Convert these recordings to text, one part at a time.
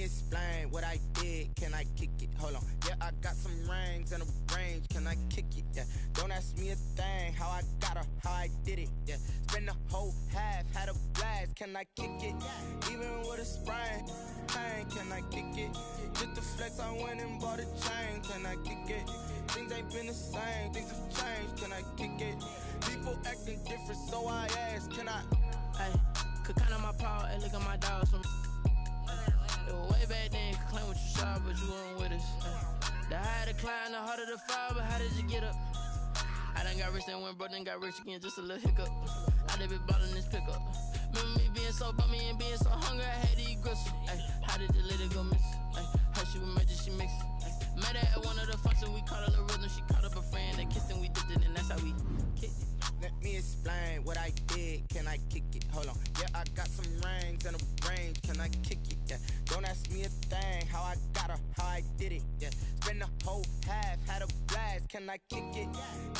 explain what I did. Can I kick it? Hold on. Yeah, I got some rings and a range. Can I kick it? Yeah. Don't ask me a thing. How I got her, how I did it. Yeah. Spend the whole half, had a blast. Can I kick it? Even with a sprain. Pain, can I kick it? Just the flex, I went and bought a chain. Can I kick it? Things ain't been the same. Things have changed. Can I kick it? People acting different, so I ask. Can I? Hey, could count on my power. Hey, look at my dogs from. Way back then, you could claim what you saw, but you weren't with us. The higher the climb, the harder the fall, but how did you get up? I done got rich, then went broke, then got rich again, just a little hiccup. I done been ballin' this pickup. Remember me being so bummy and being so hungry, I had to eat gristle. Ay, how did the lady go miss? Ay, how she was magic, she mixed. Met her at one of the functions, we caught a little rhythm, she caught up a friend, they kissed and we dipped it, and that's how we kicked it. Let me explain what I did. Can I kick it? Hold on. Yeah, I got some rings and a range. Can I kick it? Yeah. Don't ask me a thing. How I got her, how I did it. Yeah. Spend the whole half, had a blast. Can I kick it?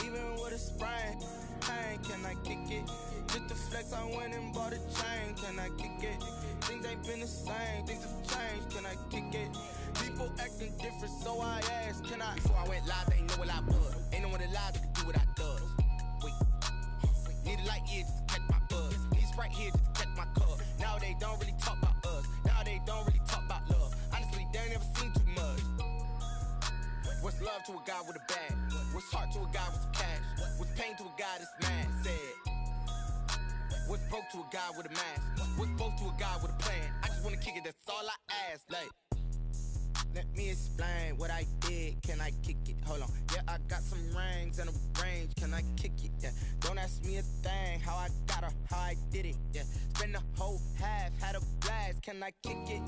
Even with a sprain. Pain, can I kick it? Just the flex, I went and bought a chain. Can I kick it? Things ain't been the same. Things have changed. Can I kick it? People acting different, so I ask. Can I? Before I went live, they know what I was. Ain't no one alive that can do what I does. Need a light year just to catch my buzz. Need Sprite here just to catch my cup. Now they don't really talk about us. Now they don't really talk about love. Honestly, they ain't never seen too much. What's love to a guy with a bag? What's heart to a guy with some cash? What's pain to a guy that's mad? Said. What's broke to a guy with a mask? What's both to a guy with a plan? I just wanna kick it, that's all I ask. Like, let me explain what I did. Can I kick it? Hold on. Yeah, I got some rings and a range. Can I kick it? Yeah. Don't ask me a thing. How I got her, how I did it. Yeah. Spend the whole half, had a blast. Can I kick it?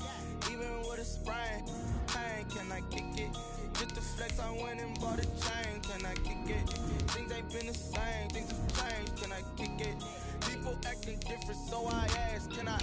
Even with a sprain. Pain, can I kick it? Just the flex, I went and bought a chain. Can I kick it? Things ain't been the same. Things have changed. Can I kick it? People acting different, so I ask. Can I?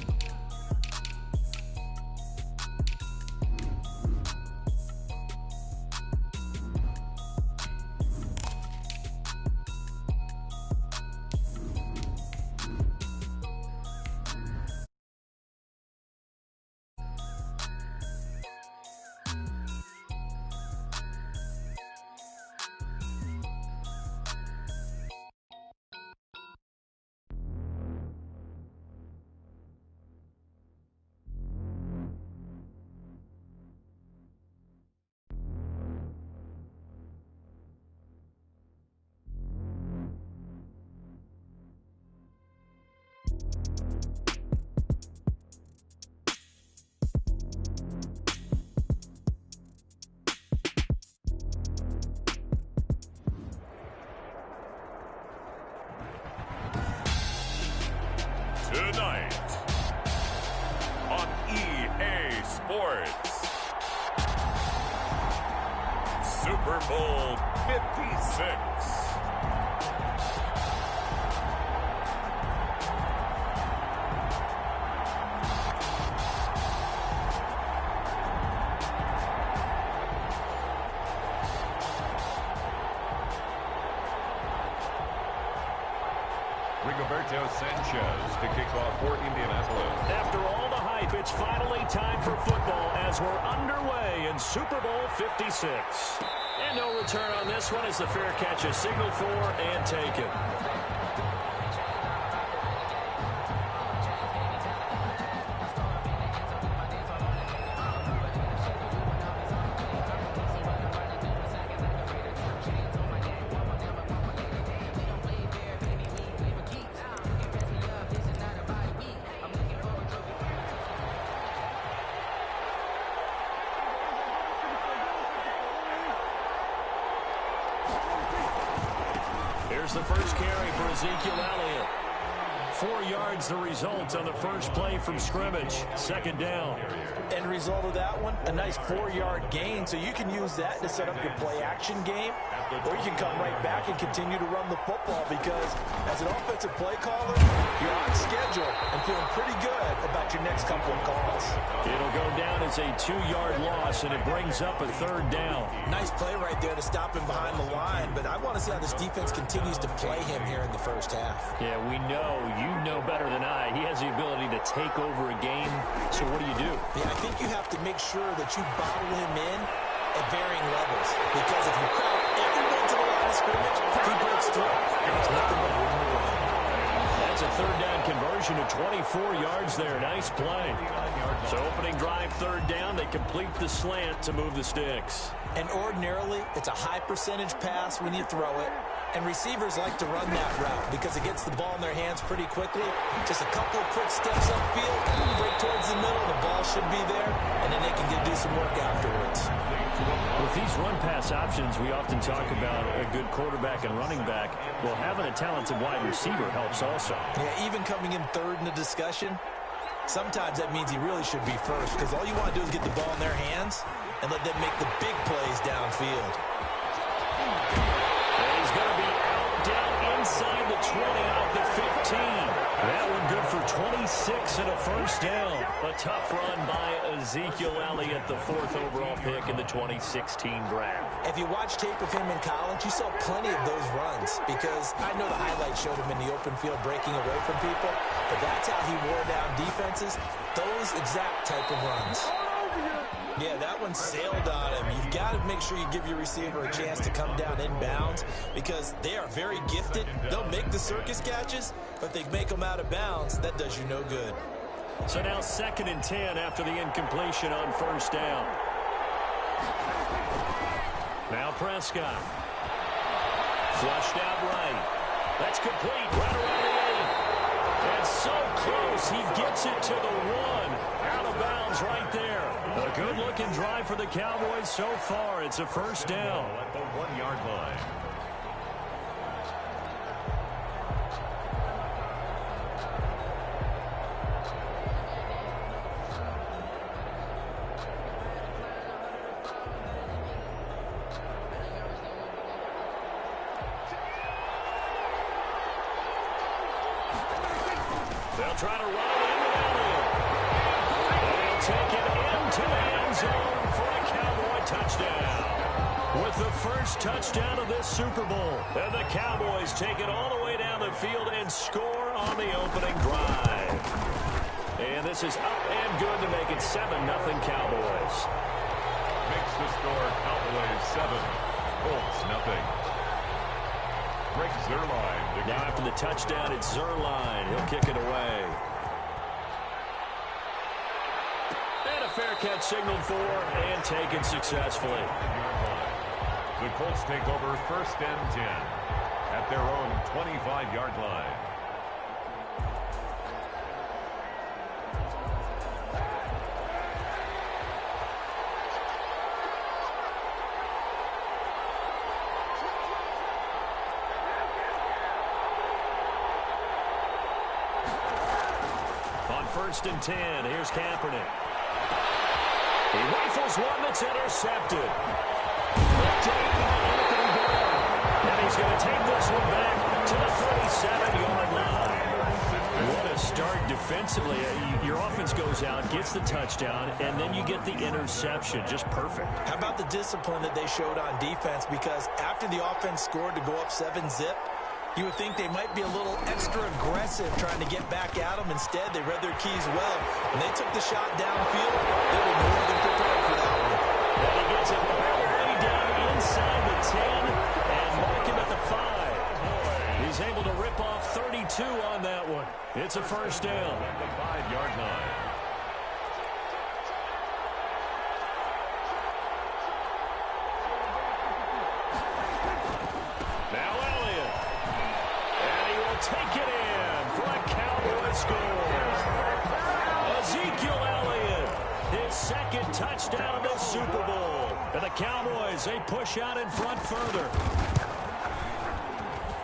Tonight on EA Sports, Super Bowl 56. Sanchez to kick off for Indianapolis. After all the hype, it's finally time for football as we're underway in Super Bowl 56. And no return on this one as the fair catch is signaled for and taken. Here's the first carry for Ezekiel Elliott. 4 yards the result on the first play from scrimmage. Second down. End result of that one, a nice 4-yard gain. So you can use that to set up your play-action game, or you can come right back and continue to run the football because as an offensive play caller, you're on schedule and feeling pretty good about your next couple of calls. It'll go down as a 2-yard loss, and it brings up a third down. Nice play right there to stop him behind the line, but I want to see how this defense continues to play him here in the first half. Yeah, we know You know better than I. He has the ability to take over a game. So what do? Yeah, I think you have to make sure that you bottle him in at varying levels. Because if you crowd everyone to the line of scrimmage, if he breaks through, there's nothing but room to run. That's a third down conversion of 24 yards there. Nice play. So opening drive, third down. They complete the slant to move the sticks. And ordinarily, it's a high percentage pass when you throw it. And receivers like to run that route because it gets the ball in their hands pretty quickly. Just a couple of quick steps upfield, break towards the middle, the ball should be there, and then they can do some work afterwards. With these run-pass options, we often talk about a good quarterback and running back. Well, having a talented wide receiver helps also. Yeah, even coming in third in the discussion, sometimes that means he really should be first because all you want to do is get the ball in their hands and let them make the big plays downfield. He's going to be out down inside the 20 out the 15. That one good for 26 and a first down. A tough run by Ezekiel Elliott, the fourth overall pick in the 2016 draft. If you watch tape of him in college, you saw plenty of those runs because I know the highlights showed him in the open field breaking away from people, but that's how he wore down defenses, those exact type of runs. Yeah, that one sailed on him. You've got to make sure you give your receiver a chance to come down inbounds because they are very gifted. They'll make the circus catches, but they make them out of bounds. That does you no good. So now 2nd and 10 after the incompletion on first down. Now Prescott. Flushed out right. That's complete. Right around the 8. And so close. He gets it to the 1. Out of bounds right there. A good-looking drive for the Cowboys so far. It's a first down. At the 1-yard line. They'll try to run it into Elliott. They'll take it into the end zone for a Cowboy touchdown. With the first touchdown of this Super Bowl. And the Cowboys take it all the way down the field and score on the opening drive. And this is up and good to make it 7-0 Cowboys. Makes the score Cowboys 7, Colts nothing. Greg Zuerlein. Now after the touchdown, it's Zuerlein. He'll kick it away. And a fair catch signaled for and taken successfully. The Colts take over 1st and 10 at their own 25-yard line. On 1st and 10, here's Kaepernick. He rifles one that's intercepted. And he's going to take this one back to the 37-yard line. What a start defensively. Your offense goes out, gets the touchdown, and then you get the interception. Just perfect. How about the discipline that they showed on defense? Because after the offense scored to go up 7-zip, you would think they might be a little extra aggressive trying to get back at them. Instead, they read their keys well. When they took the shot downfield, they were more than prepared for that one. And he gets it all the way down inside the 10 and mark him at the 5. He's able to rip off 32 on that one. It's a first down. At the 5-yard line. Now Elliott. And he will take it in for a Cowboy score. Ezekiel Elliott, his 2nd touchdown of the Super Bowl. And the Cowboys, they push out in front further.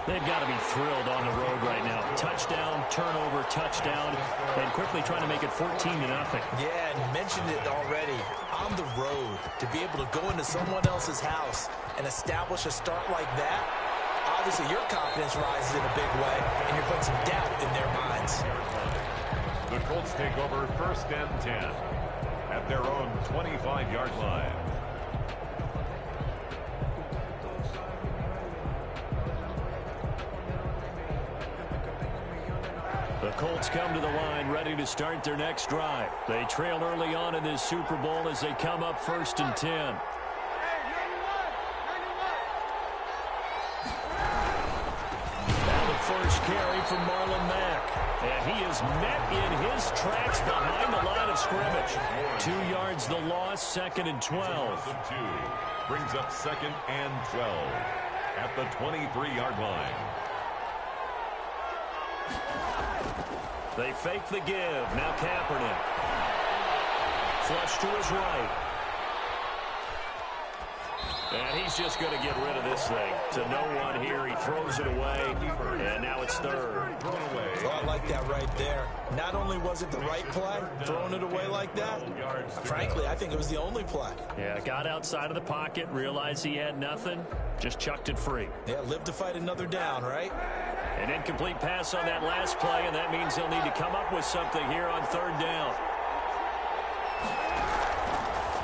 They've got to be thrilled on the road right now. Touchdown, turnover, touchdown, and quickly trying to make it 14-0. Yeah, and mentioned it already. On the road, to be able to go into someone else's house and establish a start like that, obviously your confidence rises in a big way, and you're putting some doubt in their minds. The Colts take over 1st and 10 at their own 25-yard line. The Colts come to the line ready to start their next drive. They trail early on in this Super Bowl as they come up 1st and 10. Now the first carry from Marlon Mack. And he is met in his tracks behind the line of scrimmage. 2 yards the loss, 2nd and 12. Brings up 2nd and 12 at the 23-yard line. They fake the give. Now Kaepernick. Flush to his right. And he's just going to get rid of this thing. To no one here. He throws it away. And now it's 3rd. Oh, I like that right there. Not only was it the right play, throwing it away like that, frankly, I think it was the only play. Yeah, got outside of the pocket, realized he had nothing, just chucked it free. Yeah, live to fight another down, right? An incomplete pass on that last play, and that means they'll need to come up with something here on 3rd down.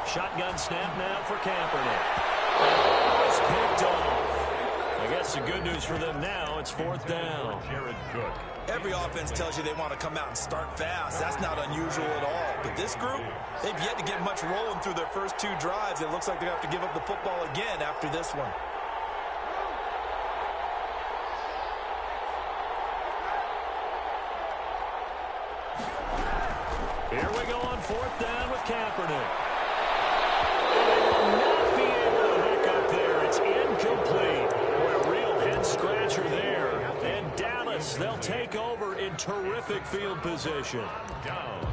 Shotgun snap now for Kaepernick. It's picked off. I guess the good news for them now, it's 4th down. Every offense tells you they want to come out and start fast. That's not unusual at all. But this group, they've yet to get much rolling through their first 2 drives. It looks like they're going to have to give up the football again after this one. Here we go on 4th down with Kaepernick. They will not be able to pick up there. It's incomplete. What a real head-scratcher there. And Dallas, they'll take over in terrific field position. Down.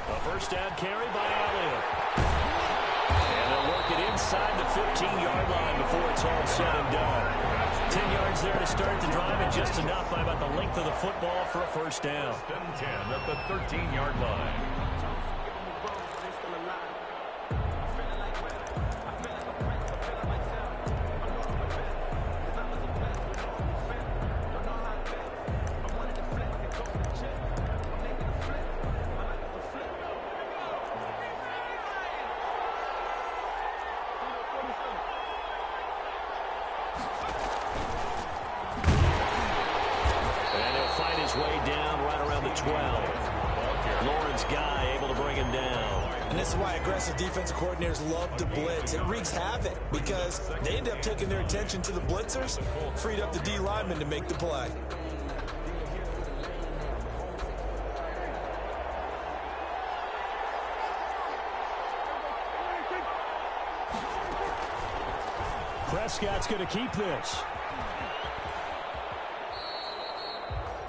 A first down carry by Elliott. And they'll work it inside the 15-yard line before it's all said and done. 10 yards there to start the drive, and just enough by about the length of the football for a first down. 10 at the 13-yard line. Way down right around the 12. Lawrence Guy able to bring him down. And this is why aggressive defensive coordinators love to blitz. It wreaks havoc because they end up taking their attention to the blitzers, freed up the D lineman to make the play. Prescott's going to keep this.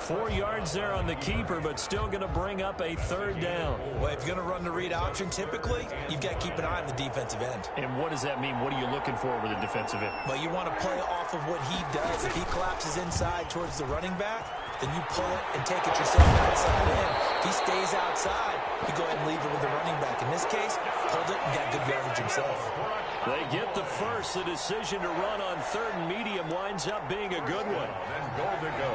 4 yards there on the keeper, but still going to bring up a 3rd down. Well, if you're going to run the read option, typically, you've got to keep an eye on the defensive end. And what does that mean? What are you looking for with a defensive end? Well, you want to play off of what he does. If he collapses inside towards the running back, then you pull it and take it yourself outside of him. If he stays outside, you go ahead and leave it with the running back. In this case, pulled it and got good yardage himself. They get the first. The decision to run on 3rd and medium winds up being a good one. Then goal to go.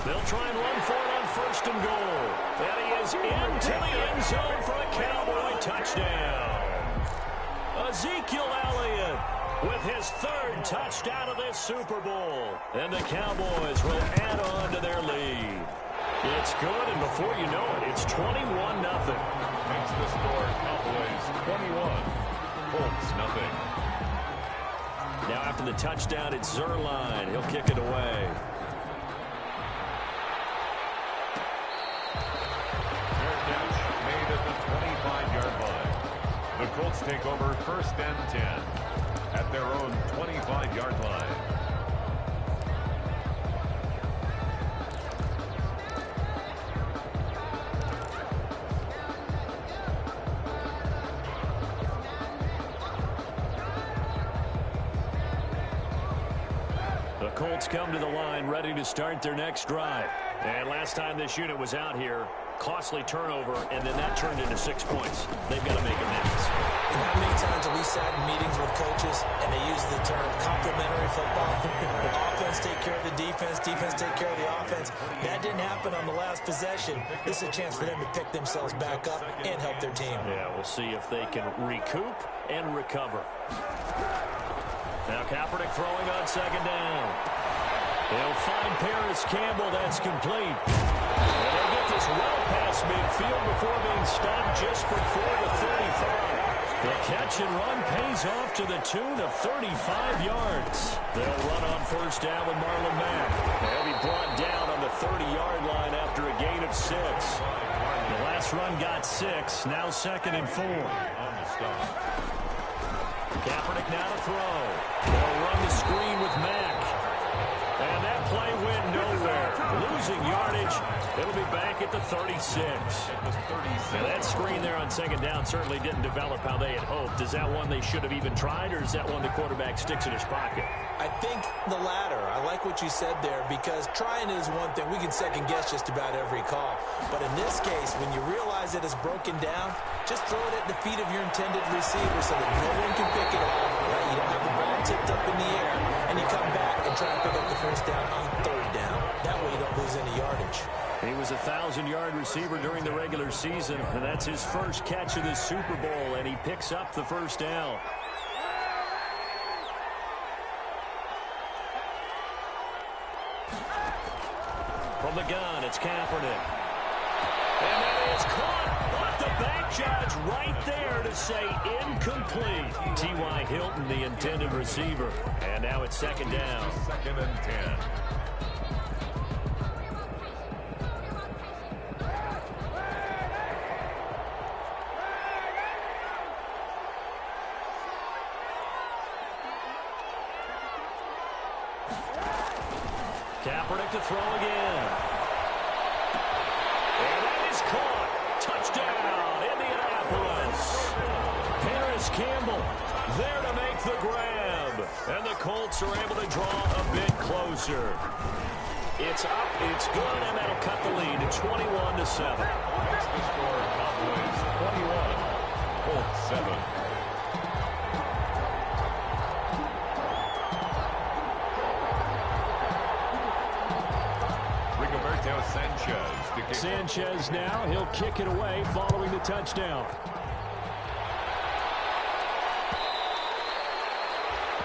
They'll try and run for it on 1st and goal. And he is into the end zone for a Cowboy touchdown. Ezekiel Elliott with his 3rd touchdown of this Super Bowl. And the Cowboys will add on to their lead. It's good, and before you know it, it's 21-0. Makes the score Cowboys 21, Colts nothing. Now after the touchdown, it's Zerline. He'll kick it away. The Colts take over 1st and 10 at their own 25-yard line. The Colts come to the line ready to start their next drive. And last time this unit was out here, costly turnover, and then that turned into 6 points. They've got to make amends. And how many times have we sat in meetings with coaches and they use the term complementary football? Offense take care of the defense, defense take care of the offense. That didn't happen on the last possession. This is a chance for them to pick themselves back up and help their team. Yeah, we'll see if they can recoup and recover. Now Kaepernick throwing on second down. They'll find Paris Campbell. That's complete. And they get this well past midfield before being stopped just before the 35. The catch and run pays off to the tune of 35 yards. They'll run on first down with Marlon Mack. They'll be brought down on the 30-yard line after a gain of 6. The last run got 6. Now 2nd and 4. Kaepernick now to throw. They'll run the screen with Mack. And that play went nowhere. Losing yardage. It'll be back at the 36. Now that screen there on second down certainly didn't develop how they had hoped. Is that one they should have even tried, or is that one the quarterback sticks in his pocket? I think the latter. I like what you said there, because trying is one thing. We can second guess just about every call. But in this case, when you realize it is broken down, just throw it at the feet of your intended receiver so that no one can pick it off. Right? You don't have the ball tipped up in the air, and you come back and try and pick up the first down on third down. That way you don't lose any yardage. He was a 1,000-yard receiver during the regular season, and that's his first catch of the Super Bowl, and he picks up the first down. From the gun, it's Kaepernick. And that is caught. But the back judge right there to say incomplete. T.Y. Hilton, the intended receiver. And now it's second down. 2nd and 10. Kaepernick to throw again. And that is caught. Touchdown, Indianapolis. Paris Campbell there to make the grab. And the Colts are able to draw a bit closer. It's up, it's good, and that'll cut the lead to 21-7. That's the score. Cowboys 21, Colts 7. Sanchez now, he'll kick it away following the touchdown.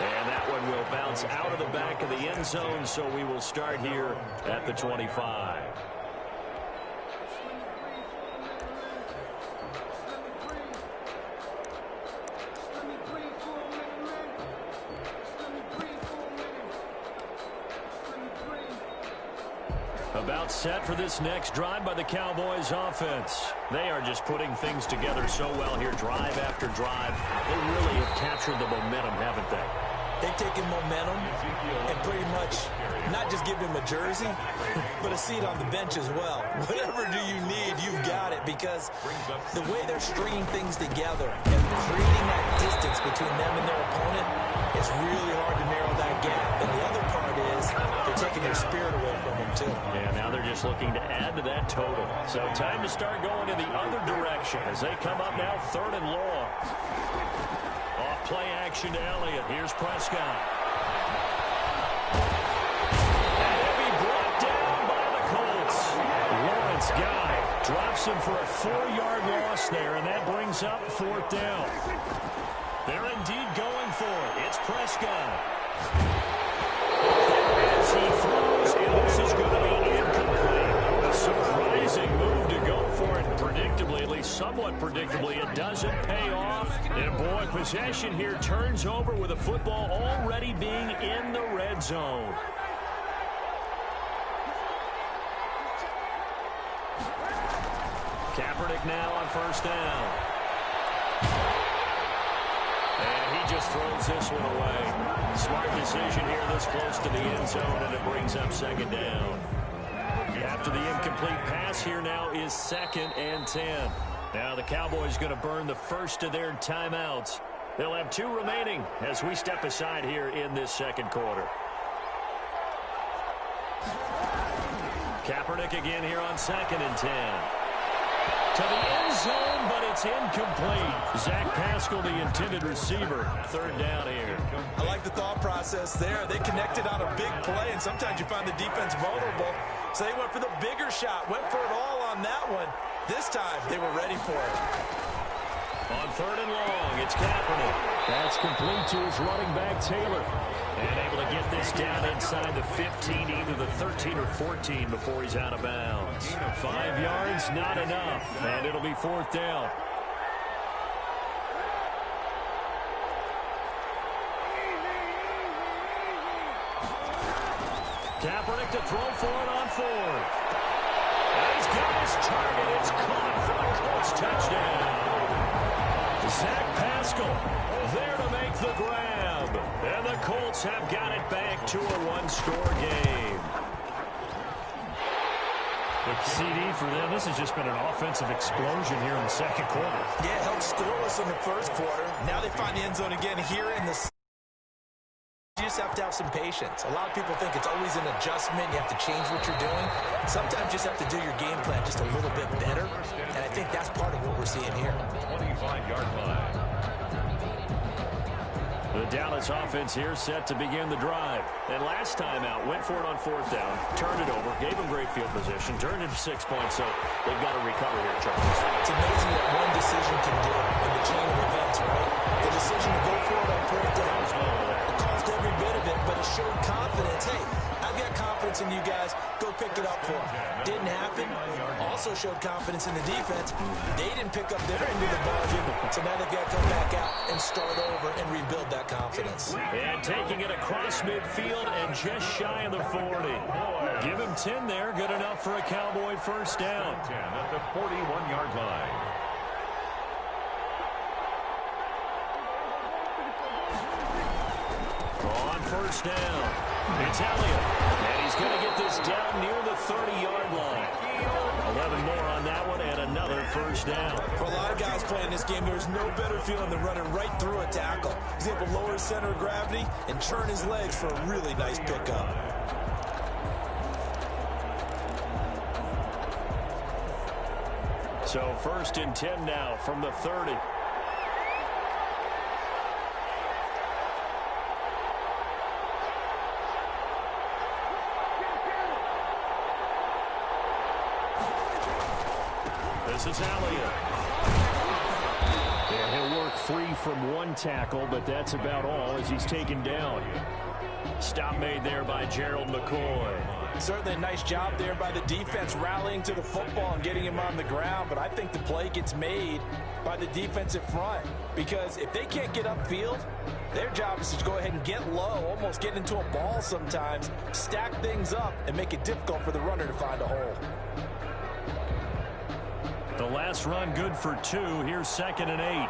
And that one will bounce out of the back of the end zone, so we will start here at the 25. About set for this next drive by the Cowboys offense. They are just putting things together so well here, drive after drive. They really have captured the momentum, haven't they? They've taken momentum and pretty much not just give him a jersey, but a seat on the bench as well. Whatever do you need, you've got it, because the way they're stringing things together and creating that distance between them and their opponent, it's really hard to narrow that gap. And the other part is they're taking their spirit away from them, too. Yeah, now they're just looking to add to that total. So time to start going in the other direction as they come up now 3rd and long. Off play action to Elliott. Here's Prescott. And he'll be brought down by the Colts. Lawrence Guy drops him for a 4-yard loss there, and that brings up 4th down. They're indeed going for it. It's Prescott. As he throws, and this is going to be incomplete. A surprising move to go for it predictably, at least somewhat predictably. It doesn't pay off. And boy, possession here turns over with a football already being in the red zone. Kaepernick now on first down. And he just throws this one away. Smart decision here this close to the end zone, and it brings up second down. After the incomplete pass, here now is 2nd and 10. Now the Cowboys going to burn the first of their timeouts. They'll have 2 remaining as we step aside here in this second quarter. Kaepernick again here on 2nd and 10. To the end zone, but it's incomplete. Zach Pascal, the intended receiver. 3rd down here. I like the thought process there. They connected on a big play, and sometimes you find the defense vulnerable. So they went for the bigger shot, went for it all on that one. This time, they were ready for it. On 3rd and long, it's Kaepernick. That's complete to his running back, Taylor. And able to get this down inside the 15, either the 13 or 14 before he's out of bounds. 5 yards, not enough, and it'll be 4th down. Kaepernick to throw for it on 4th. And he's got his target. It's caught for a Colts touchdown. Zach Pascal there to make the grab. And the Colts have got it back to a 1-score game. The CD for them, this has just been an offensive explosion here in the 2nd quarter. Yeah, it held scoreless in the 1st quarter. Now they find the end zone again here in the... You just have to have some patience. A lot of people think it's always an adjustment. You have to change what you're doing. Sometimes you just have to do your game plan just a little bit better. And I think that's part of what we're seeing here. 25-yard line. The Dallas offense here set to begin the drive. And last time out, went for it on 4th down, turned it over, gave them great field position, turned it to 6 points, so they've got to recover here, Charles. It's amazing what one decision can do in the chain of events, right? The decision to go for it on 4th down. It caused every bit of it, but it showed confidence. Hey, I've got confidence in you guys. Go pick it up for them. Didn't happen. Also showed confidence in the defense. They didn't pick up their end of the bargain, so now they've got to come back out and start over and rebuild that confidence. And taking it across midfield and just shy of the 40. Give him 10 there. Good enough for a Cowboy 1st down. 10 at the 41-yard line. On 1st down, it's Elliott. And he's going to get this down near the 30-yard line. 11 more on that one and another 1st down. For a lot of guys playing this game, there's no better feeling than running right through a tackle. He's able to lower his center of gravity and turn his legs for a really nice pickup. So 1st and 10 now from the 30. This is Elliott. And he'll work free from one tackle, but that's about all as he's taken down. Stop made there by Gerald McCoy. Certainly a nice job there by the defense rallying to the football and getting him on the ground, but I think the play gets made by the defensive front because if they can't get upfield, their job is to go ahead and get low, almost get into a ball sometimes, stack things up, and make it difficult for the runner to find a hole. The last run good for 2. Here's 2nd and 8.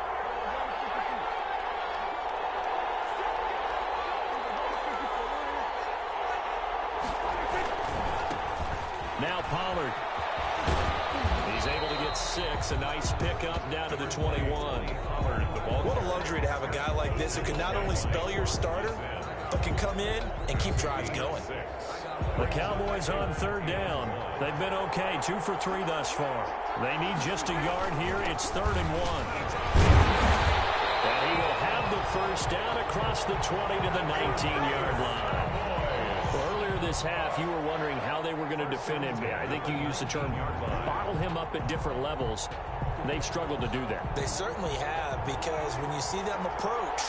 Now Pollard. He's able to get 6. A nice pickup down to the 21. What a luxury to have a guy like this who can not only spell your starter, but can come in and keep drives going. The Cowboys on 3rd down. They've been okay, 2 for 3 thus far. They need just a yard here. It's 3rd and 1. And he will have the 1st down across the 20 to the 19-yard line. Well, earlier this half, you were wondering how they were going to defend him. I think you used the term bottle him up at different levels. They've struggled to do that. They certainly have, because when you see them approach,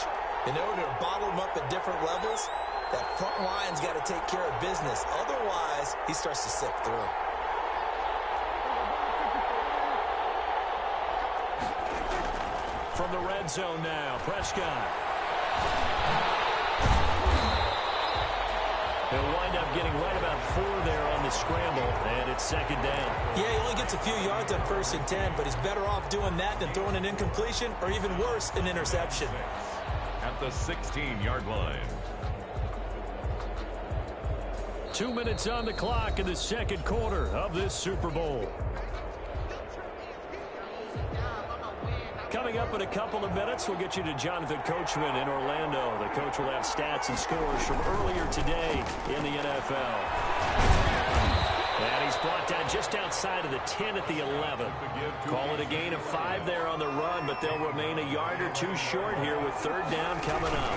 in order to bottle him up at different levels, that front line's got to take care of business. Otherwise, he starts to slip through. From the red zone now, Prescott. He'll wind up getting right about 4 there on the scramble, and it's 2nd down. Yeah, he only gets a few yards on 1st and 10, but he's better off doing that than throwing an incompletion, or even worse, an interception. At the 16-yard line. 2 minutes on the clock in the 2nd quarter of this Super Bowl. Coming up in a couple of minutes, we'll get you to Jonathan Coachman in Orlando. The coach will have stats and scores from earlier today in the NFL. And He's brought down just outside of the 10 at the 11. Call it a gain of 5 there on the run, but they'll remain a yard or 2 short here with third down coming up.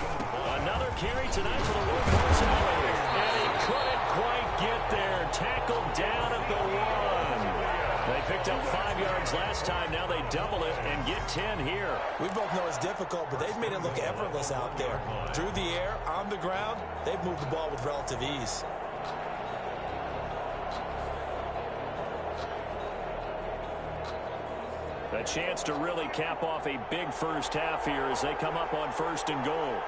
Another carry tonight for the Wolves. And he couldn't quite get there. Tackled down at the 1. They picked up 5 yards last time. Now they double it and get 10 here. We both know it's difficult, but they've made it look effortless out there. Through the air, on the ground, they've moved the ball with relative ease. A chance to really cap off a big first half here as they come up on 1st and goal.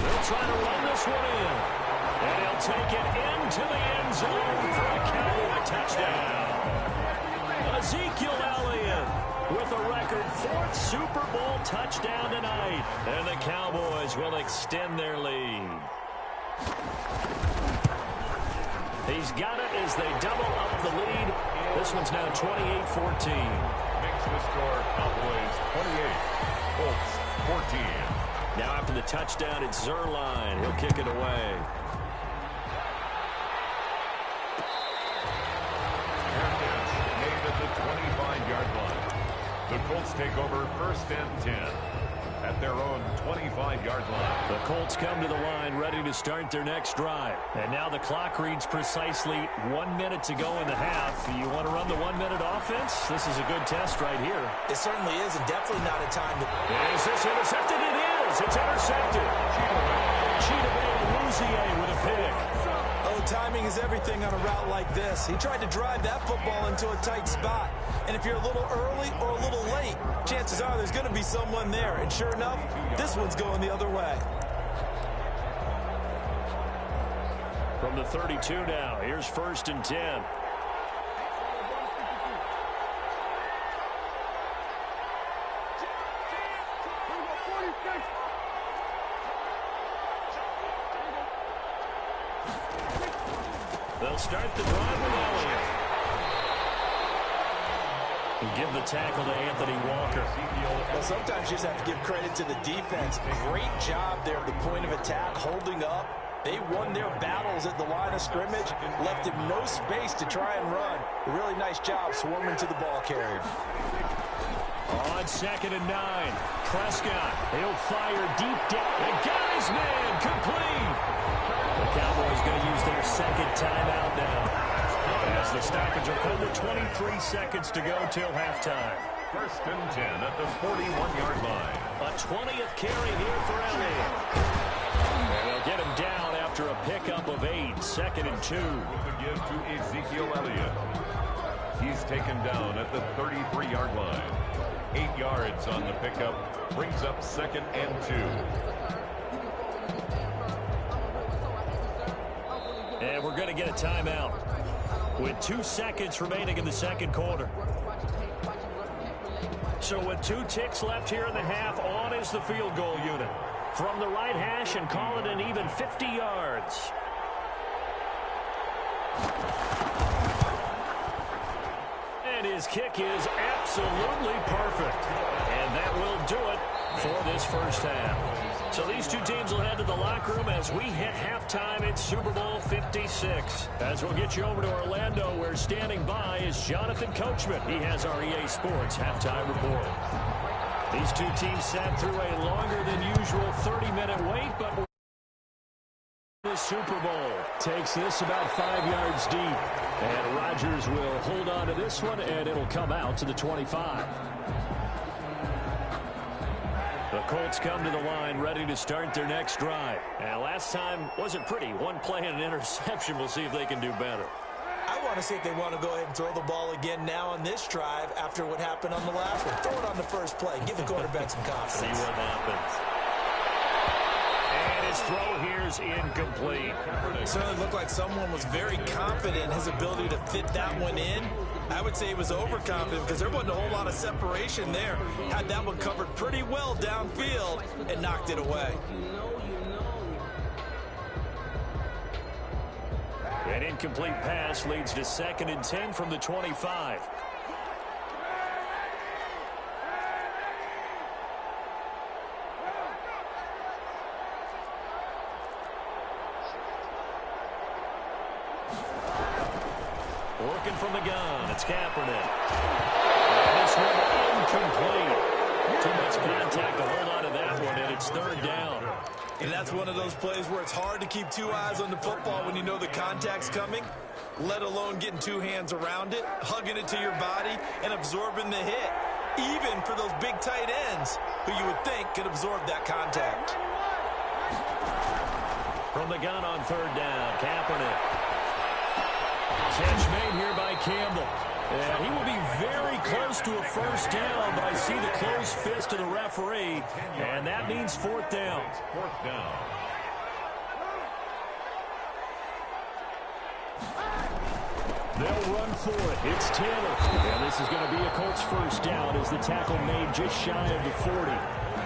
They'll try to run this one in. And he'll take it into the end zone for a Cowboy touchdown. Ezekiel Elliott with a record 4th Super Bowl touchdown tonight. And the Cowboys will extend their lead. He's got it as they double up the lead. This one's now 28-14. Makes the score Cowboys 28, Colts 14. Now after the touchdown, it's Zerline. He'll kick it away. Made at the 25-yard line. The Colts take over 1st and 10 at their own 25-yard line. The Colts come to the line ready to start their next drive. And now the clock reads precisely 1 minute to go in the half. You want to run the 1-minute offense? This is a good test right here. It certainly is, and definitely not a time to... Is this intercepted? It is. It's intercepted. Cheetah with a pick. Oh, timing is everything on a route like this. He tried to drive that football into a tight spot. And if you're a little early or a little late, chances are there's going to be someone there. And sure enough, this one's going the other way. From the 32 now, here's 1st and 10. They'll start the drive with Elliott. And give the tackle to Anthony Walker. Well, sometimes you just have to give credit to the defense. Great job there at the point of attack, holding up. They won their battles at the line of scrimmage, left him no space to try and run. A really nice job swarming to the ball carrier. On 2nd and 9, Prescott, he'll fire deep down. They got his man, complete. The Cowboys going to use their 2nd timeout now. As the stoppage will come to 23 seconds to go till halftime. 1st and 10 at the 41-yard line. A 20th carry here for Elliott. And they'll get him down after a pickup of 8, 2nd and 2. To give to Ezekiel Elliott. He's taken down at the 33-yard line. 8 yards on the pickup. Brings up 2nd and 2. And we're going to get a timeout with 2 seconds remaining in the 2nd quarter. So with 2 ticks left here in the half, on is the field goal unit. From the right hash and call it an even 50 yards. And his kick is absolutely perfect. And that will do it for this first half. So these two teams will head to the locker room as we hit halftime in Super Bowl 56. As we'll get you over to Orlando, where standing by is Jonathan Coachman. He has our EA Sports halftime report. These two teams sat through a longer than usual 30-minute wait, but the Super Bowl takes this about 5 yards deep. And Rodgers will hold on to this one, and it'll come out to the 25. The Colts come to the line ready to start their next drive. And last time wasn't pretty. One play and an interception. We'll see if they can do better. I want to see if they want to go ahead and throw the ball again now on this drive after what happened on the last one. Throw it on the first play. Give the quarterback some confidence. See what happens. And his throw here's incomplete. It certainly looked like someone was very confident in his ability to fit that one in. I would say he was overconfident because there wasn't a whole lot of separation there. Had that one covered pretty well downfield and knocked it away. And in incomplete pass leads to 2nd and 10 from the 25. Working from the gun, it's Kaepernick. And this one incomplete. Too much contact, a whole lot of that one, and it's 3rd down. And that's one of those plays where it's hard to keep 2 eyes on the football when you know the contact's coming, let alone getting 2 hands around it, hugging it to your body, and absorbing the hit, even for those big tight ends who you would think could absorb that contact. From the gun on 3rd down, Kaepernick. Catch made here by Campbell. And he will be very close to a 1st down, but I see the closed fist of the referee, and that means 4th down. 4th down. They'll run for it. It's Taylor. And this is going to be a Colts 1st down as the tackle made just shy of the 40.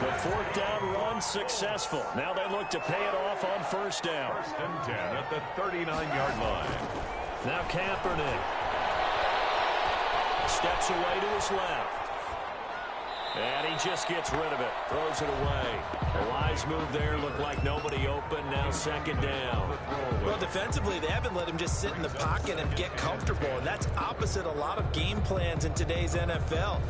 The 4th down run successful. Now they look to pay it off on 1st down. 1st and 10 at the 39-yard line. Now Kaepernick steps away to his left. And he just gets rid of it. Throws it away. A wise move there. Looked like nobody open. Now 2nd down. Well, defensively, they haven't let him just sit in the pocket and get comfortable. And that's opposite a lot of game plans in today's NFL.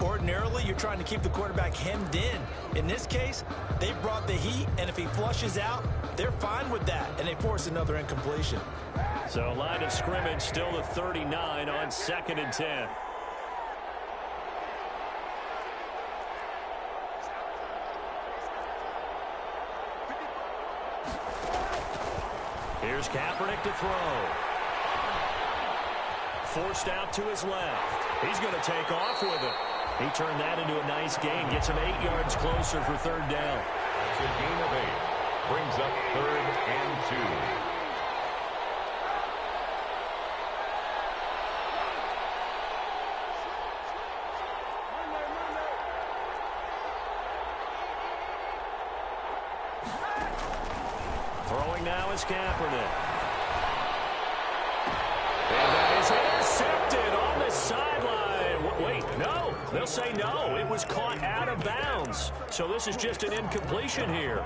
Ordinarily, you're trying to keep the quarterback hemmed in. In this case, they brought the heat, and if he flushes out, they're fine with that, and they force another incompletion. So line of scrimmage still the 39 on 2nd and 10. Here's Kaepernick to throw. Forced out to his left. He's going to take off with it. He turned that into a nice gain. Gets him 8 yards closer for 3rd down. It's a gain of 8. Brings up 3rd and 2. Throwing now is Kaepernick. And that is intercepted on the sideline. Wait, no. They'll say no. It was caught out of bounds. So this is just an incompletion here.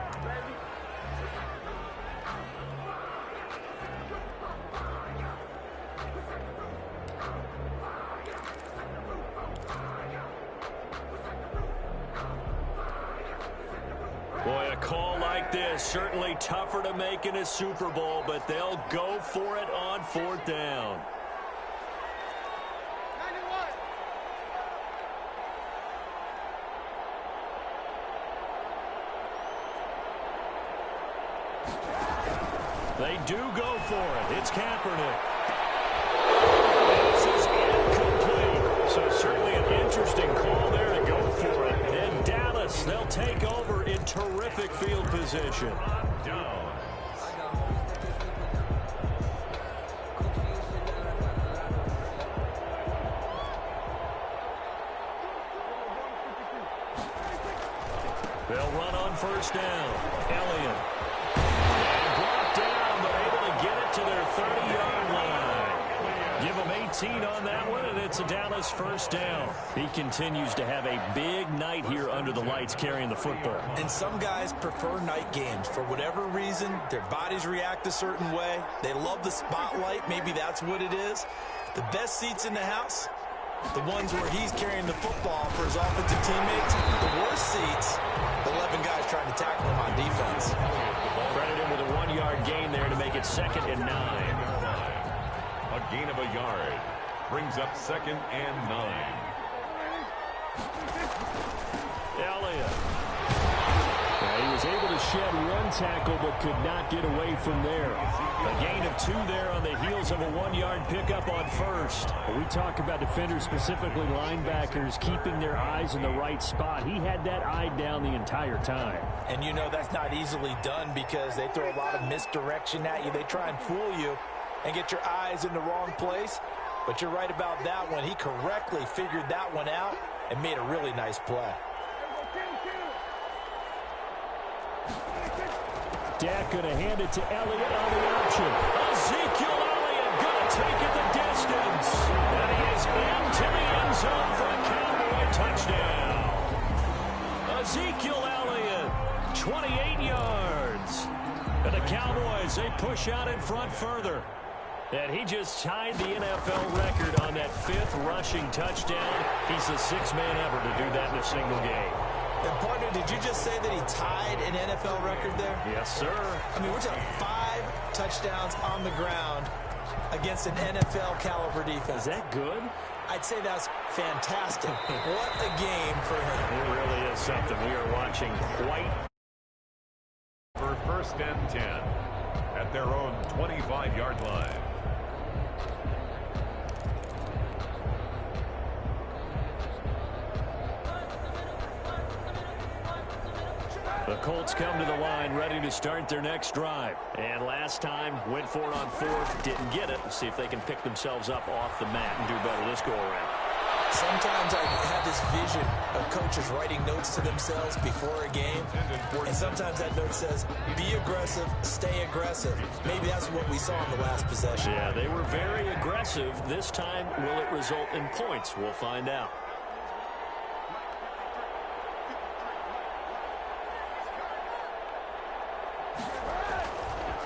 Boy, a call like this, certainly tougher to make in a Super Bowl, but they'll go for it on 4th down. They do go for it. It's Kaepernick. This is incomplete. So certainly an interesting call there to go for it. And Dallas, they'll take over in terrific field position. Down. They'll run on 1st down. Elliott. And brought down, but able to get it to their 30-yard line. Give them 18 on that one, and it's a Dallas 1st down. He continues to have a big night here under the lights carrying the football. And some guys prefer night games. For whatever reason, their bodies react a certain way. They love the spotlight. Maybe that's what it is. The best seats in the house, the ones where he's carrying the football for his offensive teammates. The worst seats, the 11 guys trying to tackle him on defense. Credit him with a 1-yard gain there to make it 2nd and 9. A gain of a yard. Brings up 2nd and 9. Elliott. He was able to shed one tackle but could not get away from there. A gain of 2 there on the heels of a 1-yard pickup on 1st. We talk about defenders, specifically linebackers, keeping their eyes in the right spot. He had that eye down the entire time. And you know that's not easily done because they throw a lot of misdirection at you. They try and fool you and get your eyes in the wrong place. But you're right about that one. He correctly figured that one out and made a really nice play. Dak going to hand it to Elliott on the option. Ezekiel Elliott take it the distance. And he is into the end zone for a Cowboy touchdown. Ezekiel Elliott, 28 yards. And the Cowboys, they push out in front further. And he just tied the NFL record on that 5th rushing touchdown. He's the 6th man ever to do that in a single game. And partner, did you just say that he tied an NFL record there? Yes, sir. I mean, we're talking 5 touchdowns on the ground against an NFL caliber defense. Is that good? I'd say that's fantastic. What a game for him. It really is something we are watching quite. For 1st and 10 at their own 25-yard line. The Colts come to the line ready to start their next drive. And last time, went for it on 4th, didn't get it. Let's see if they can pick themselves up off the mat and do better this go-around. Sometimes I have this vision of coaches writing notes to themselves before a game. And sometimes that note says, be aggressive, stay aggressive. Maybe that's what we saw in the last possession. Yeah, they were very aggressive. This time, will it result in points? We'll find out.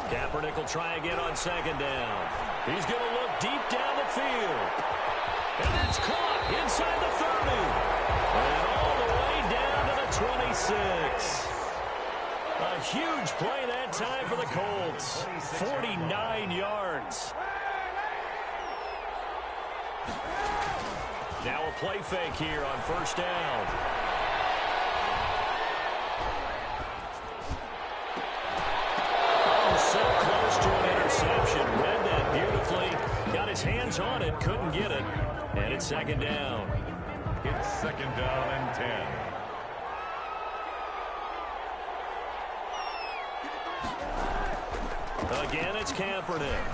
Kaepernick will try again on 2nd down. He's going to look deep down the field. And it's caught inside the 30. And all the way down to the 26. A huge play that time for the Colts. 49 yards. Now a play fake here on 1st down. So close to an interception. Read that beautifully. Got his hands on it. Couldn't get it. And it's 2nd down. It's 2nd down and 10. Again, it's Kaepernick.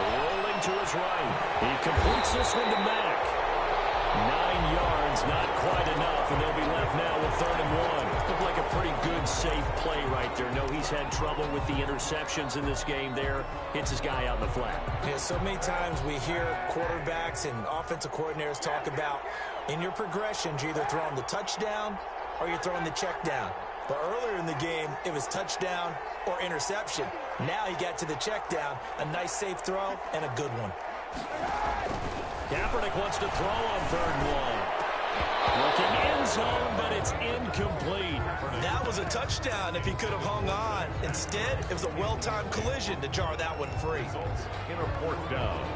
Rolling to his right. He completes this one to Mack. 9 yards, not quite enough, and they'll be left now with 3rd and 1. Looked like a pretty good, safe play right there. No, he's had trouble with the interceptions in this game there. Hits his guy out in the flat. Yeah, so many times we hear quarterbacks and offensive coordinators talk about in your progressions, you're either throwing the touchdown or you're throwing the check down. But earlier in the game, it was touchdown or interception. Now he got to the check down, a nice safe throw and a good one. Kaepernick wants to throw on 3rd and 1. Looking end zone, but it's incomplete. That was a touchdown if he could have hung on. Instead, it was a well-timed collision to jar that one free. In a 4th down.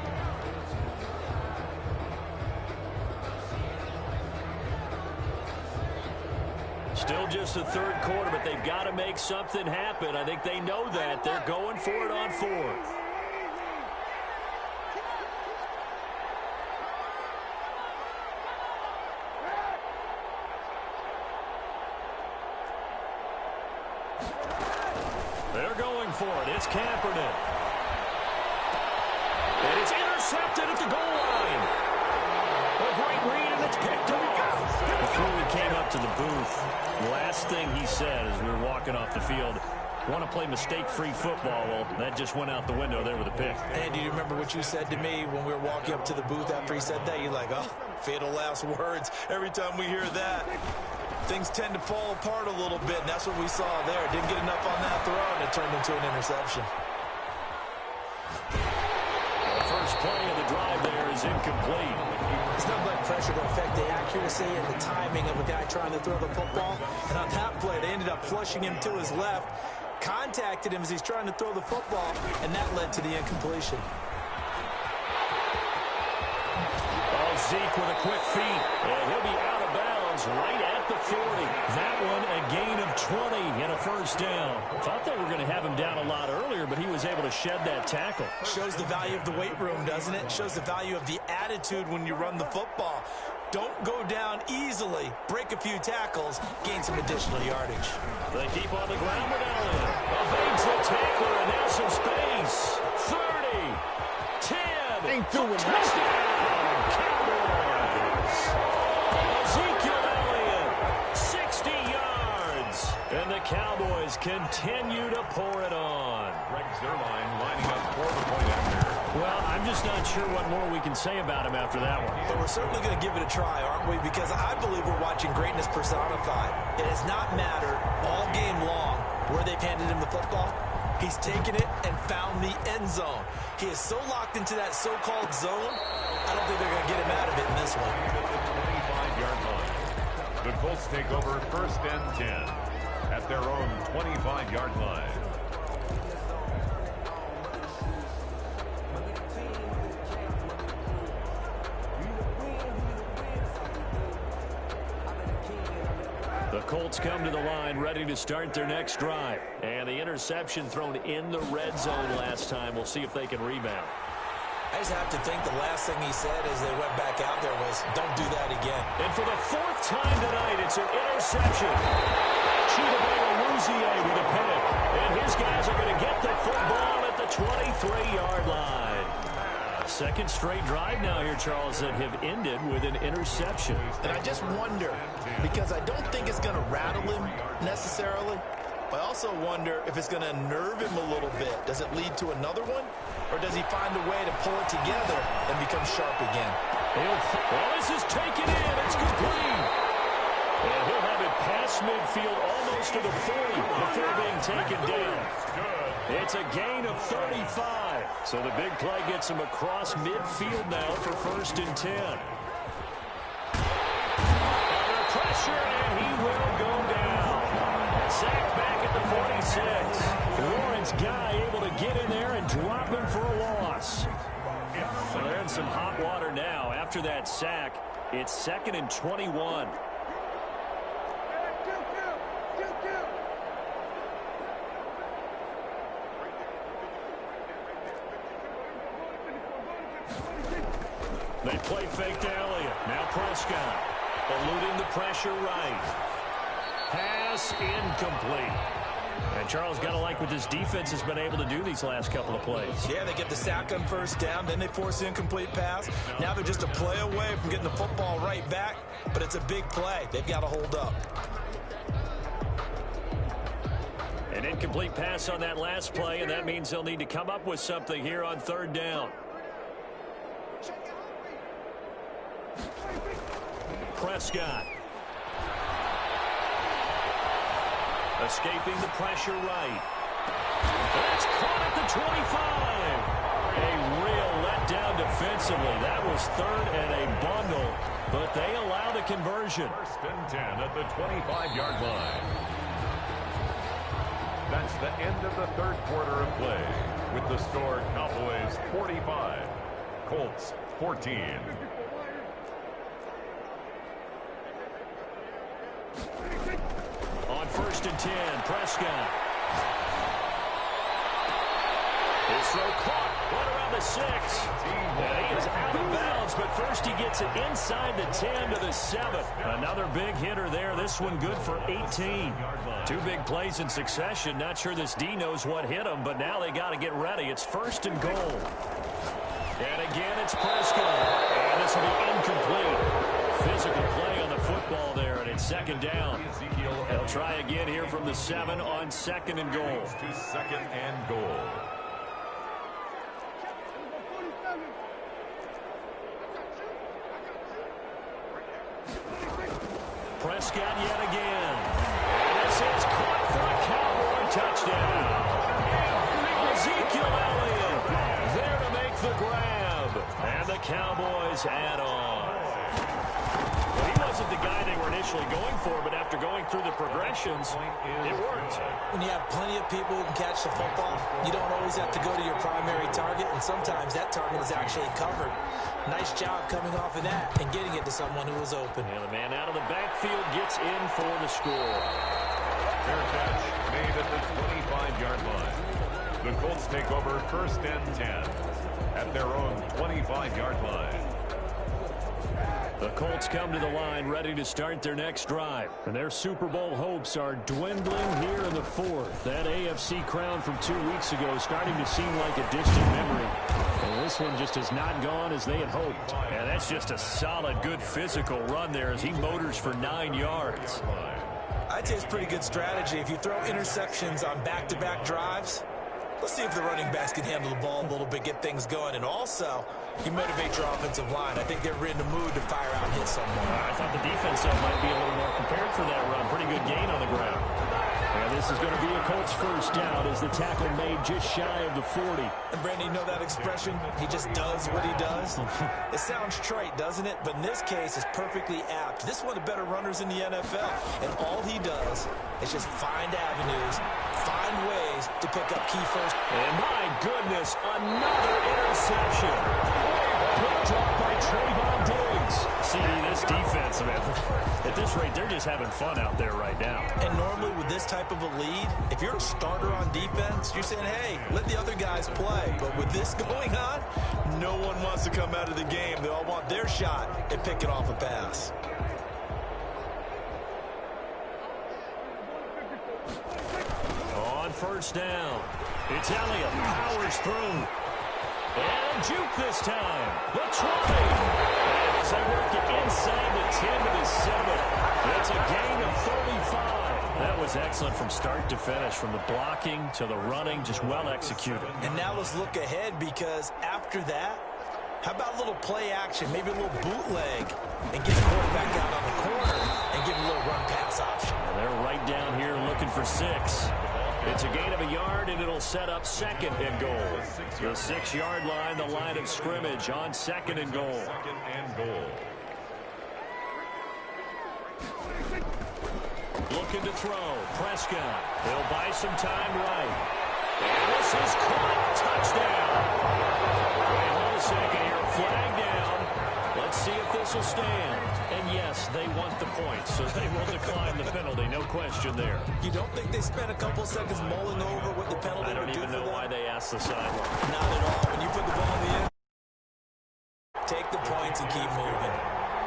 Still just the 3rd quarter, but they've got to make something happen. I think they know that. They're going for it on 4th. They're going for it. It's Kaepernick. And it's intercepted at the goal line. A great read, and it's picked up. Before we came up to the booth, the last thing he said as we were walking off the field, want to play mistake-free football. Well, that just went out the window there with a pick. And do you remember what you said to me when we were walking up to the booth after he said that? You're like, oh, fatal last words. Every time we hear that, things tend to fall apart a little bit, and that's what we saw there. Didn't get enough on that throw, and it turned into an interception. The first play of the drive there is incomplete. It's not like pressure to affect the accuracy and the timing of a guy trying to throw the football. And on that play, they ended up flushing him to his left, contacted him as he's trying to throw the football, and that led to the incompletion. Oh, Zeke with a quick feed, and he'll be out of bounds right at the 40. That one a gain of 20 and a 1st down. Thought they were going to have him down a lot earlier, but he was able to shed that tackle. Shows the value of the weight room, doesn't it? Shows the value of the attitude when you run the football. Don't go down easily. Break a few tackles. Gain some additional yardage. They keep on the ground with Elliott. Evades the tackler, and now some space. 30, 10. Ain't doing Touchdown, Cowboys. Ezekiel Elliott, 60 yards. And the Cowboys Cowboys continue to pour it on. Greg Zuerlein lining up for the point after. Well, I'm just not sure what more we can say about him after that one. But we're certainly going to give it a try, aren't we? Because I believe we're watching greatness personified. It has not mattered all game long where they've handed him the football. He's taken it and found the end zone. He is so locked into that so-called zone, I don't think they're going to get him out of it in this one. At the 25-yard line. The Colts take over 1st and 10 at their own 25-yard line. The Colts come to the line ready to start their next drive. And the interception thrown in the red zone last time. We'll see if they can rebound. I just have to think the last thing he said as they went back out there was, don't do that again. And for the 4th time tonight, it's an interception. Chidobe with a pick. And his guys are going to get the football at the 23-yard line. Second straight drive now here, Charles, that have ended with an interception. And I just wonder, because I don't think it's going to rattle him necessarily. I also wonder if it's going to nerve him a little bit. Does it lead to another one? Or does he find a way to pull it together and become sharp again? Well, this is taken in. It's complete. And he'll have it past midfield almost to the 40 before being taken down. It's a gain of 35. So the big play gets him across midfield now for 1st and 10. Under pressure, and he will go down. Sacked back at the 46. Lawrence Guy able to get in there and drop him for a loss. So they're in some hot water now. After that sack, it's 2nd and 21. They play fake to Elliott. Now Prescott eluding the pressure right. Pass incomplete. And Charles, got to like what this defense has been able to do these last couple of plays. Yeah, they get the sack on 1st down, then they force the incomplete pass. Now they're just a play away from getting the football right back, but it's a big play. They've got to hold up. An incomplete pass on that last play, and that means they'll need to come up with something here on 3rd down. Prescott. Escaping the pressure right. That's caught at the 25. A real letdown defensively. That was 3rd and a bundle, but they allow the conversion. 1st and 10 at the 25-yard line. That's the end of the 3rd quarter of play, with the score Cowboys 45, Colts 14. On 1st and 10, Prescott. His throw caught right around the 6. And he is out of bounds, but first he gets it inside the 10 to the 7. Another big hitter there. This one good for 18. 2 big plays in succession. Not sure this D knows what hit him, but now they got to get ready. It's 1st and goal. And again, it's Prescott. And this will be incomplete. Physical play on the football there, and it's 2nd down. They'll try again here from the 7 on 2nd and goal. To 2nd and goal. Prescott yet again. This is caught for a Cowboy touchdown. Ezekiel Elliott there to make the grab. And the Cowboys add on. Well, he wasn't the guy they were initially going for, but after going through the progressions, it worked. When you have plenty of people who can catch the football, you don't always have to go to your primary target, and sometimes that target is actually covered. Nice job coming off of that and getting it to someone who was open. And the man out of the backfield gets in for the score. Fair catch made at the 25-yard line. The Colts take over 1st and 10 at their own 25-yard line. The Colts come to the line ready to start their next drive. And their Super Bowl hopes are dwindling here in the 4th. That AFC crown from 2 weeks ago is starting to seem like a distant memory. And this one just has not gone as they had hoped. And that's just a solid, good physical run there as he motors for 9 yards. I'd say it's pretty good strategy. If you throw interceptions on back-to-back drives, let's see if the running backs can handle the ball a little bit, get things going, and also you motivate your offensive line. I think they're in the mood to fire out and hit someone. I thought the defense might be a little more prepared for that run. Pretty good gain on the ground. And this is going to be a Colts first down as the tackle made just shy of the 40. And Brandon, you know that expression? He just does what he does. It sounds trite, doesn't it? But in this case, it's perfectly apt. This is one of the better runners in the NFL. And all he does is just find avenues, find ways to pick up key first. And my goodness, another interception. Picked up by Trayvon Diggs. See, this defense, man, at this rate, they're just having fun out there right now. And normally with this type of a lead, if you're a starter on defense, you're saying, hey, let the other guys play. But with this going on, no one wants to come out of the game. They all want their shot at picking off a pass. On first down, it's Elliott, powers through. And juke this time. The 20. As they work it inside the 10 to the 7. It's a gain of 35. That was excellent from start to finish, from the blocking to the running, just well executed. And now let's look ahead, because after that, how about a little play action, maybe a little bootleg, and get the quarterback out on the corner and give him a little run pass option. And they're right down here looking for 6. It's a gain of a yard, and it'll set up second and goal. The 6-yard line, the line of scrimmage on second and goal. Second and goal. Looking to throw. Prescott. He'll buy some time right. And this is caught. Touchdown. Wait, hold a second here. Flag down. Let's see if this will stand. And yes, they want the points, so they will decline the penalty. No question there. You don't think they spent a couple seconds mulling over what the penalty would do for them? I don't even know why they asked the sideline. Not at all. When you put the ball in the end, take the points and keep moving.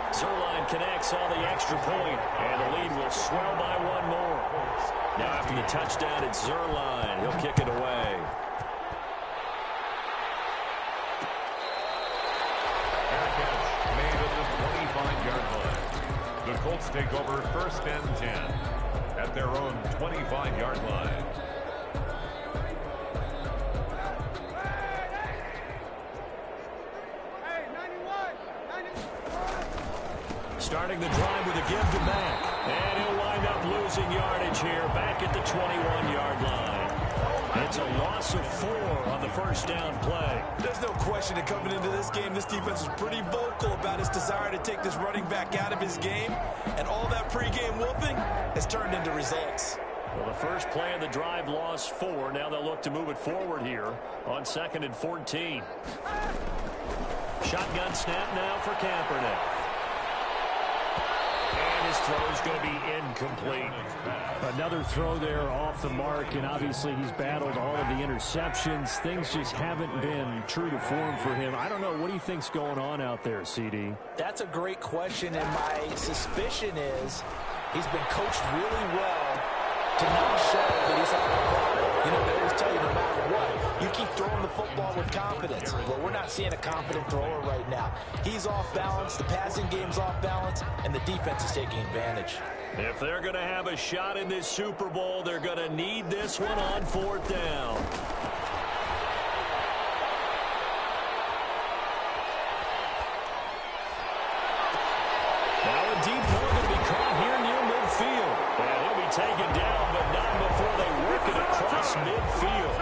Zerline connects on the extra point, and the lead will swell by one more. Now after the touchdown, it's Zerline. He'll kick it away. Fair catch made at the 25-yard line. The Colts take over first and 10 at their own 25-yard line. Starting the drive with a give to Mack. And he'll wind up losing yardage here back at the 21-yard line. It's a loss of 4 on the first down play. There's no question that coming into this game, this defense was pretty vocal about his desire to take this running back out of his game. And all that pregame whooping has turned into results. Well, the first play of the drive lost 4. Now they'll look to move it forward here on 2nd and 14. Shotgun snap now for Kaepernick. His throw is going to be incomplete. Another throw there off the mark, and obviously he's battled all of the interceptions. Things just haven't been true to form for him. I don't know. What do you think's going on out there, CD? That's a great question, and my suspicion is he's been coached really well to not show that he's having a problem. You know, they always tell you no matter what, you keep throwing the football with confidence. Well, we're not seeing a confident thrower right now. He's off balance, the passing game's off balance, and the defense is taking advantage. If they're going to have a shot in this Super Bowl, they're going to need this one on 4th down. Now a deep ball going to be caught here near midfield. And he'll be taken down, but not before they work it across midfield.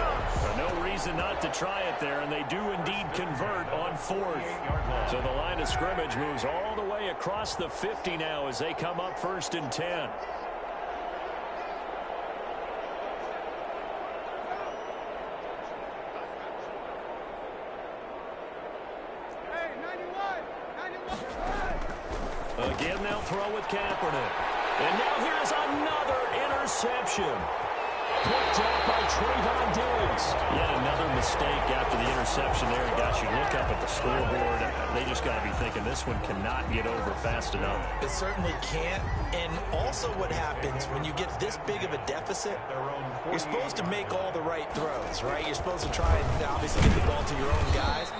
No reason not to try it there, and they do indeed convert on 4th. So the line of scrimmage moves all the way across the 50 now as they come up 1st and 10. Again, they'll throw with Kaepernick. And now here's another interception. Picked up by Trayvon Diggs. Yet another mistake after the interception there. And gosh, you look up at the scoreboard, they just got to be thinking this one cannot get over fast enough. It certainly can't. And also what happens when you get this big of a deficit, you're supposed to make all the right throws, right? You're supposed to try and obviously get the ball to your own guys.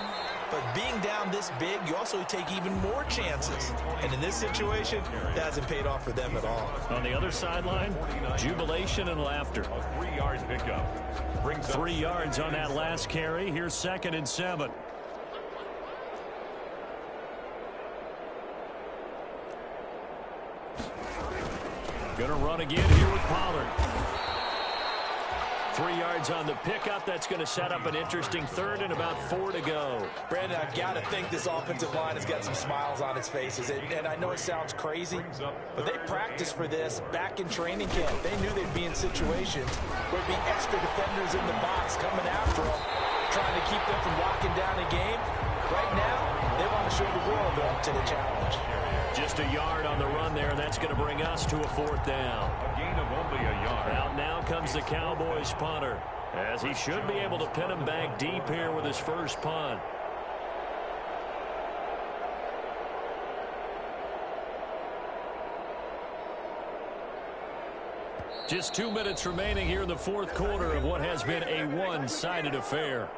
But being down this big, you also take even more chances. And in this situation, that hasn't paid off for them at all. On the other sideline, jubilation and laughter. A 3-yard pickup. 3 yards on that last carry. Here's 2nd and 7. Going to run again here with Pollard. 3 yards on the pickup. That's going to set up an interesting 3rd and about 4 to go. Brandon, I've got to think this offensive line has got some smiles on its faces. And I know it sounds crazy, but they practiced for this back in training camp. They knew they'd be in situations where there'd be extra defenders in the box coming after them, trying to keep them from locking down a game. Right now, they want to show the world up to the challenge. Just a yard on the run there, and that's going to bring us to a 4th down. A gain of only a yard. Out now comes the Cowboys punter, as he should be able to pin him back deep here with his first punt. Just 2 minutes remaining here in the 4th quarter of what has been a one-sided affair.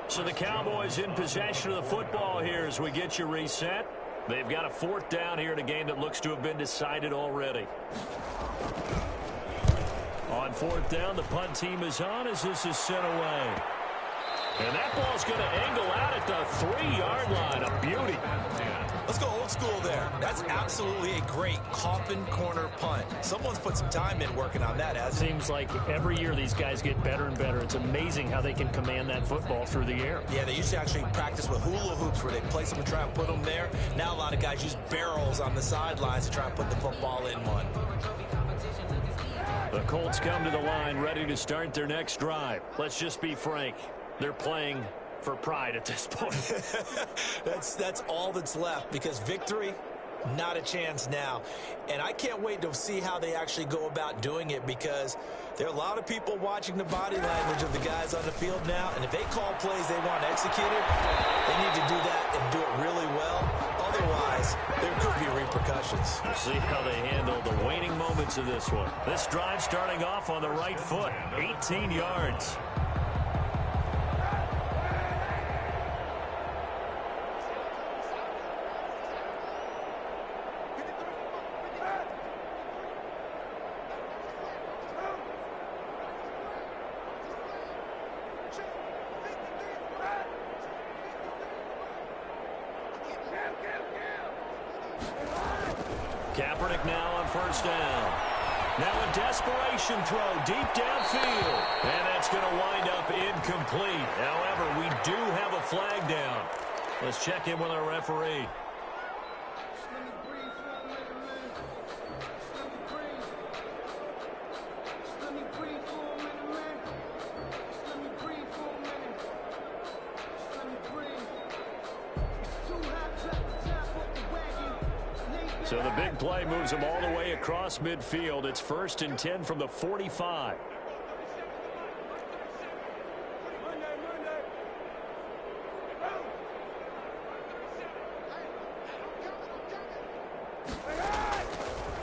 So the Cowboys in possession of the football here as we get you reset. They've got a 4th down here in a game that looks to have been decided already. On 4th down, the punt team is on as this is sent away. And that ball's going to angle out at the 3-yard line. A beauty. Let's go old school there. That's absolutely a great coffin corner punt. Someone's put some time in working on that, hasn't it? Seems like every year these guys get better and better. It's amazing how they can command that football through the air. Yeah, they used to actually practice with hula hoops where they place them and try and put them there. Now a lot of guys use barrels on the sidelines to try and put the football in one. The Colts come to the line ready to start their next drive. Let's just be frank. They're playing for pride at this point. That's all that's left, because victory, not a chance now. And I can't wait to see how they actually go about doing it, because there are a lot of people watching the body language of the guys on the field now, and if they call plays they want executed, they need to do that and do it really well. Otherwise, there could be repercussions. We'll see how they handle the waning moments of this one. This drive starting off on the right foot, 18 yards. Kaepernick now on 1st down. Now a desperation throw deep downfield. And that's going to wind up incomplete. However, we do have a flag down. Let's check in with our referee. So the big play moves him all the way across midfield. It's 1st and 10 from the 45.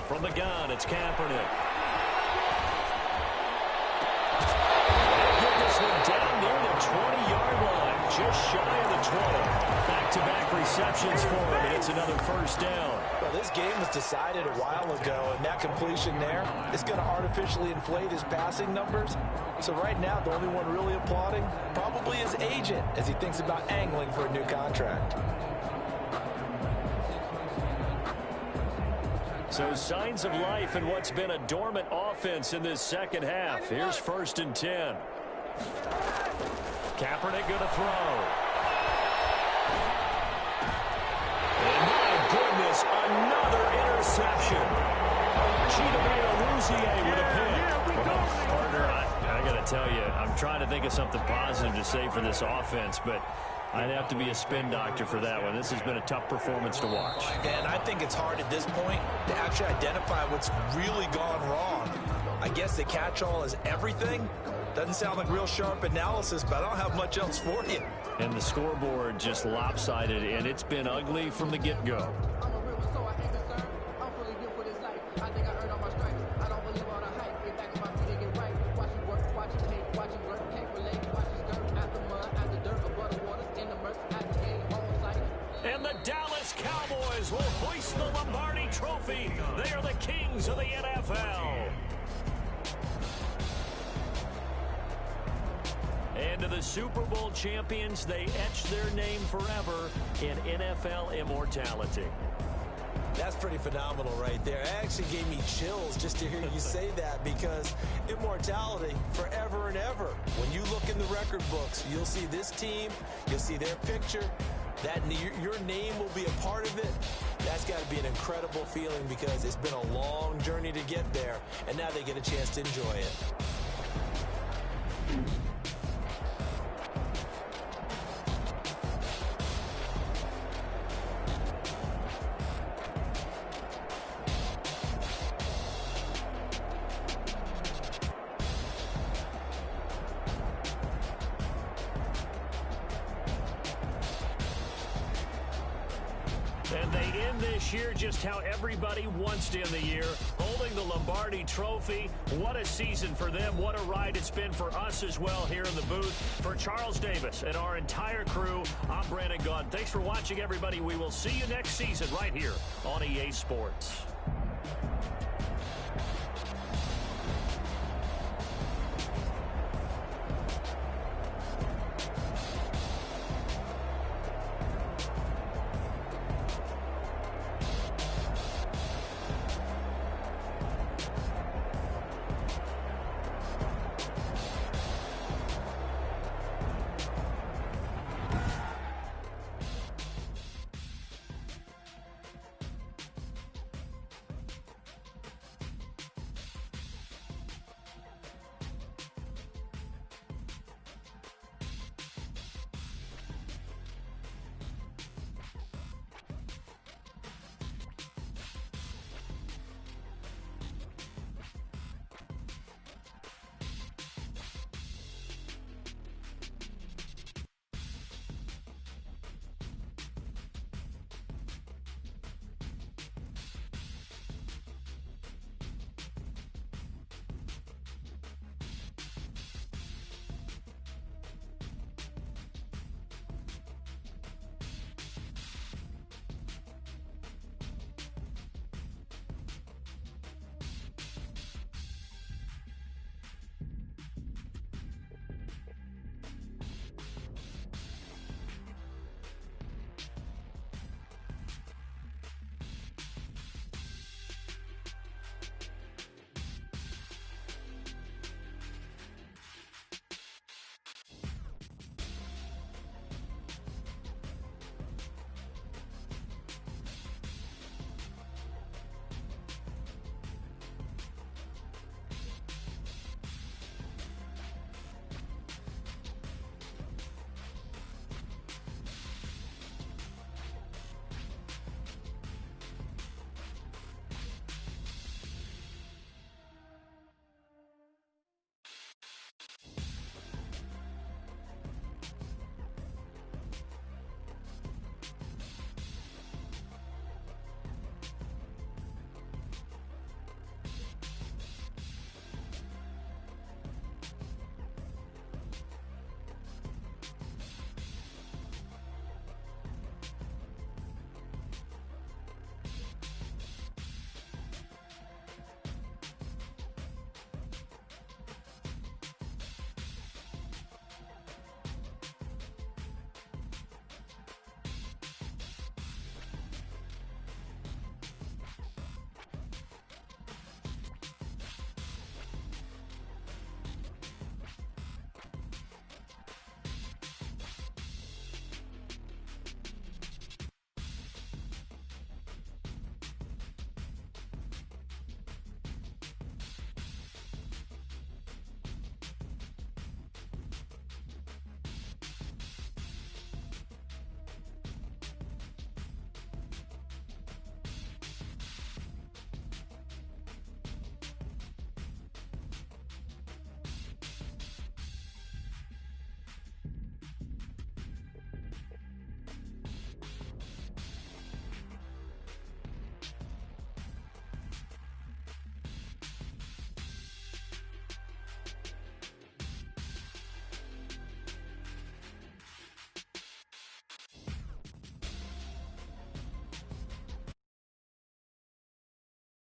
From the gun, it's Kaepernick. Get this one down near the 20-yard line, just shy of the 20. Back-to-back receptions for him, and it's another 1st down. Well, this game was decided a while ago, and that completion there is going to artificially inflate his passing numbers. So right now, the only one really applauding probably his agent as he thinks about angling for a new contract. So signs of life in what's been a dormant offense in this second half. Here's 1st and 10. Kaepernick going to throw. And my goodness, another interception. Chidobe with a pick. Well, partner, I got to tell you, I'm trying to think of something positive to say for this offense, but I'd have to be a spin doctor for that one. This has been a tough performance to watch. And I think it's hard at this point to actually identify what's really gone wrong. I guess the catch-all is everything. Doesn't sound like real sharp analysis, but I don't have much else for you. And the scoreboard just lopsided, and it's been ugly from the get-go. the Dallas Cowboys will hoist the Lombardi Trophy. They are the kings of the NFL. And to the Super Bowl champions, they etch their name forever in NFL immortality. That's pretty phenomenal right there. It actually gave me chills just to hear you say that, because immortality forever and ever. When you look in the record books, you'll see this team, you'll see their picture, that your name will be a part of it. That's got to be an incredible feeling, because it's been a long journey to get there, and now they get a chance to enjoy it. And they end this year just how everybody wants to end the year, holding the Lombardi Trophy. What a season for them. What a ride it's been for us as well here in the booth. For Charles Davis and our entire crew, I'm Brandon Gaudin. Thanks for watching, everybody. We will see you next season right here on EA Sports.